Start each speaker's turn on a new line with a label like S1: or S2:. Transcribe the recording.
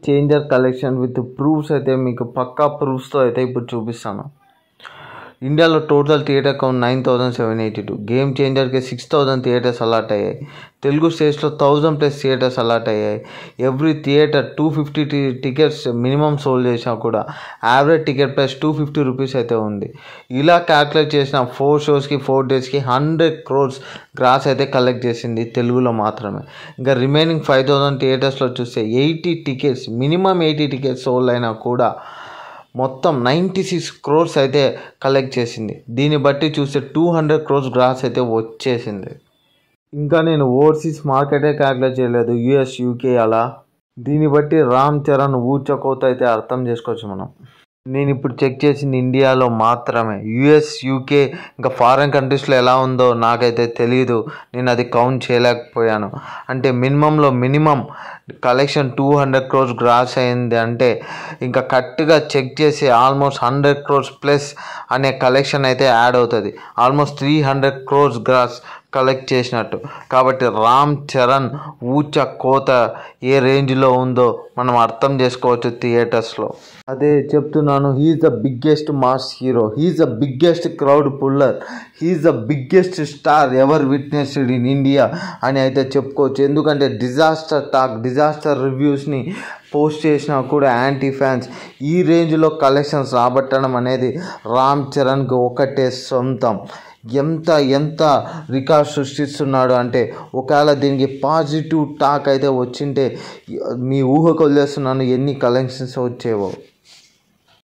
S1: Changer collection with proofs అయితే మీకు పక్కా ప్రూఫ్స్తో అయితే ఇప్పుడు చూపిస్తాను. ఇండియాలో టోటల్ థియేటర్ కౌంట్ 9,782. గేమ్ చేంజర్కి 6,000 థియేటర్స్ అలాట్ అయ్యాయి. తెలుగు స్టేట్స్లో 1,000+ థియేటర్స్ అలాట్ అయ్యాయి. Every theatre 250 tickets minimum sold చేసినా కూడా యావరేజ్ టికెట్ ప్రైస్ 250 రూపీస్ అయితే ఉంది. ఇలా క్యాల్కులేట్ చేసిన 4 షోస్కి 4 డేస్కి 100 crores గ్రాస్ అయితే కలెక్ట్ చేసింది తెలుగులో మాత్రమే. ఇంకా రిమైనింగ్ 5,000 థియేటర్స్లో చూస్తే 80 టికెట్స్ మినిమం 80 టికెట్స్ సోల్డ్ అయినా కూడా మొత్తం 96 crores అయితే కలెక్ట్ చేసింది. దీన్ని బట్టి చూస్తే 200 crores గ్రాస్ అయితే వచ్చేసింది. ఇంకా నేను ఓవర్సీస్ మార్కెటే క్యాల్కులేట్ చేయలేదు, US UK అలా. దీన్ని బట్టి రామ్ చరణ్ ఊచకోత అయితే అర్థం చేసుకోవచ్చు మనం. నేను ఇప్పుడు చెక్ చేసింది ఇండియాలో మాత్రమే. US UK ఇంకా ఫారిన్ కంట్రీస్లో ఎలా ఉందో నాకైతే తెలియదు, నేను అది కౌంట్ చేయలేకపోయాను. అంటే మినిమం కలెక్షన్ 200 crores గ్రాస్ అయింది అంటే ఇంకా కరెక్ట్గా చెక్ చేసి ఆల్మోస్ట్ 100 crores ప్లస్ అనే కలెక్షన్ అయితే యాడ్ అవుతుంది. ఆల్మోస్ట్ 300 crores గ్రాస్ కలెక్ట్ చేసినట్టు. కాబట్టి రామ్ చరణ్ ఊచ కోత ఏ రేంజ్లో ఉందో మనం అర్థం చేసుకోవచ్చు థియేటర్స్లో. అదే చెప్తున్నాను, he's the biggest mass hero, he's the biggest crowd puller, he's the biggest star ever witnessed in India అని అయితే చెప్పుకోవచ్చు. ఎందుకంటే డిజాస్టర్ రివ్యూస్ని పోస్ట్ చేసినా కూడా యాంటీ ఫ్యాన్స్ ఈ రేంజ్లో కలెక్షన్స్ రాబట్టడం అనేది రామ్ చరణ్కి ఒకటే సొంతం. ఎంత రికార్డ్ సృష్టిస్తున్నాడు అంటే ఒకవేళ దీనికి పాజిటివ్ టాక్ అయితే వచ్చింటే మీ ఊహకు వదిలేస్తున్నాను ఎన్ని కలెక్షన్స్ వచ్చేవో.